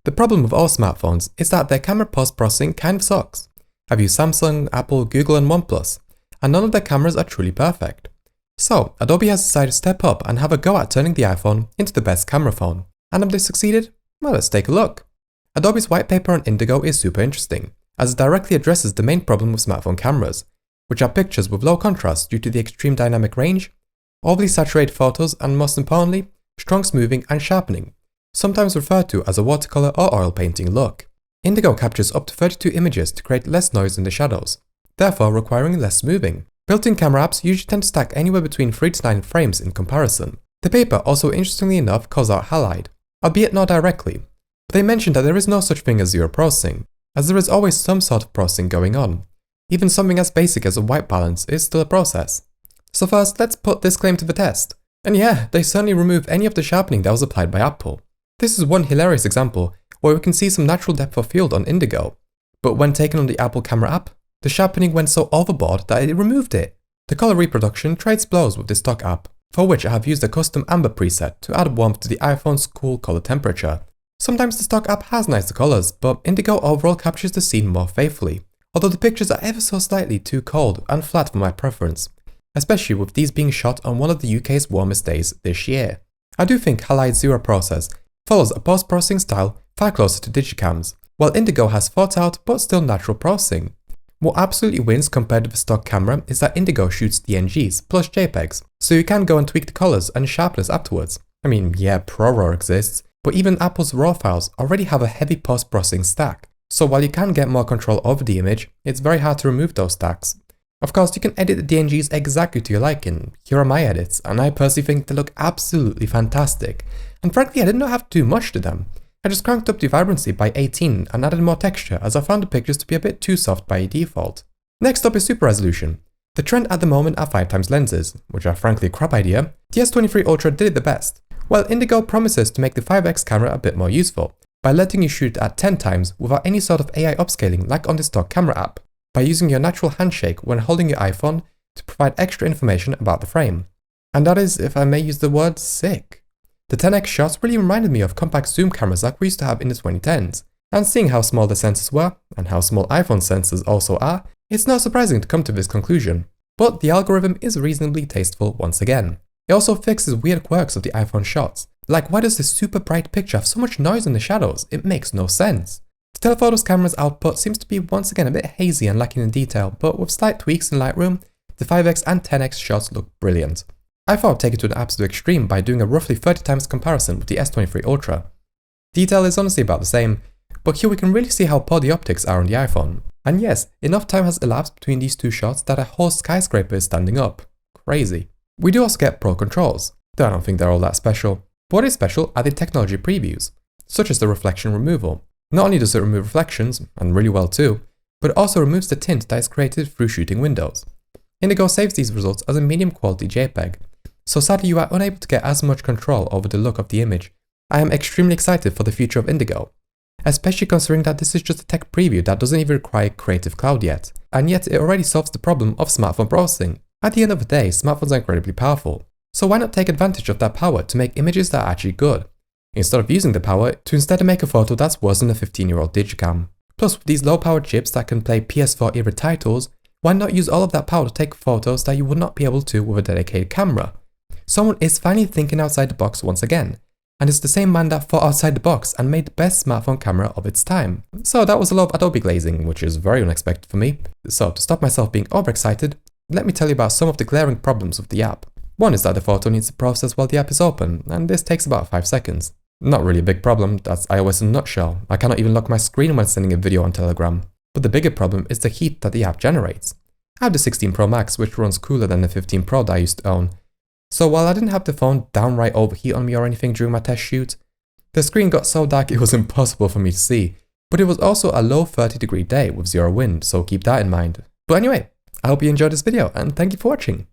The problem with all smartphones is that their camera post-processing kind of sucks. I've used Samsung, Apple, Google and OnePlus, and none of their cameras are truly perfect. So, Adobe has decided to step up and have a go at turning the iPhone into the best camera phone. And have they succeeded? Well, let's take a look. Adobe's white paper on Indigo is super interesting, as it directly addresses the main problem with smartphone cameras, which are pictures with low contrast due to the extreme dynamic range, overly saturated photos, and most importantly, strong smoothing and sharpening, sometimes referred to as a watercolor or oil painting look. Indigo captures up to 32 images to create less noise in the shadows, therefore requiring less smoothing. Built-in camera apps usually tend to stack anywhere between 3 to 9 frames in comparison. The paper also interestingly enough calls out halide, albeit not directly, but they mention that there is no such thing as zero processing, as there is always some sort of processing going on. Even something as basic as a white balance is still a process. So first, let's put this claim to the test. And yeah, they certainly removed any of the sharpening that was applied by Apple. This is one hilarious example where we can see some natural depth of field on Indigo, but when taken on the Apple camera app, the sharpening went so overboard that it removed it. The color reproduction trades blows with the stock app, for which I have used a custom amber preset to add warmth to the iPhone's cool color temperature. Sometimes the stock app has nicer colors, but Indigo overall captures the scene more faithfully, although the pictures are ever so slightly too cold and flat for my preference, especially with these being shot on one of the UK's warmest days this year. I do think Halide's Zero process follows a post-processing style far closer to digicams, while Indigo has thought out but still natural processing. What absolutely wins compared to the stock camera is that Indigo shoots DNGs plus JPEGs, so you can go and tweak the colors and sharpness afterwards. I mean, yeah, ProRAW exists, but even Apple's RAW files already have a heavy post-processing stack, so while you can get more control over the image, it's very hard to remove those stacks. Of course, you can edit the DNGs exactly to your liking. Here are my edits, and I personally think they look absolutely fantastic, and frankly I did not have to do much to them. I just cranked up the vibrancy by 18 and added more texture as I found the pictures to be a bit too soft by default. Next up is super resolution. The trend at the moment are 5x lenses, which are frankly a crap idea. The S23 Ultra did it the best, while Indigo promises to make the 5x camera a bit more useful, by letting you shoot at 10 times without any sort of AI upscaling like on the stock camera app, by using your natural handshake when holding your iPhone to provide extra information about the frame. And that is, if I may use the word, sick. The 10x shots really reminded me of compact zoom cameras like we used to have in the 2010s, and seeing how small the sensors were, and how small iPhone sensors also are, it's not surprising to come to this conclusion. But the algorithm is reasonably tasteful once again. It also fixes weird quirks of the iPhone shots, like why does this super bright picture have so much noise in the shadows? It makes no sense. The telephoto's camera's output seems to be once again a bit hazy and lacking in detail, but with slight tweaks in Lightroom, the 5x and 10x shots look brilliant. I thought I'd take it to an absolute extreme by doing a roughly 30 times comparison with the S23 Ultra. Detail is honestly about the same, but here we can really see how poor the optics are on the iPhone. And yes, enough time has elapsed between these two shots that a whole skyscraper is standing up. Crazy. We do also get pro controls, though I don't think they're all that special. But what is special are the technology previews, such as the reflection removal. Not only does it remove reflections, and really well too, but it also removes the tint that is created through shooting windows. Indigo saves these results as a medium quality JPEG, so sadly you are unable to get as much control over the look of the image. I am extremely excited for the future of Indigo, especially considering that this is just a tech preview that doesn't even require Creative Cloud yet, and yet it already solves the problem of smartphone processing. At the end of the day, smartphones are incredibly powerful, so why not take advantage of that power to make images that are actually good, instead of using the power to instead make a photo that's worse than a 15-year-old digicam. Plus, with these low-powered chips that can play PS4 era titles, why not use all of that power to take photos that you would not be able to with a dedicated camera? Someone is finally thinking outside the box once again, and it's the same man that thought outside the box and made the best smartphone camera of its time. So that was a lot of Adobe glazing, which is very unexpected for me. So to stop myself being overexcited, let me tell you about some of the glaring problems with the app. One is that the photo needs to process while the app is open, and this takes about 5 seconds. Not really a big problem, that's iOS in a nutshell. I cannot even lock my screen when sending a video on Telegram. But the bigger problem is the heat that the app generates. I have the 16 Pro Max, which runs cooler than the 15 Pro that I used to own. So while I didn't have the phone downright overheat on me or anything during my test shoot, the screen got so dark it was impossible for me to see. But it was also a low 30-degree day with zero wind, so keep that in mind. But anyway, I hope you enjoyed this video and thank you for watching.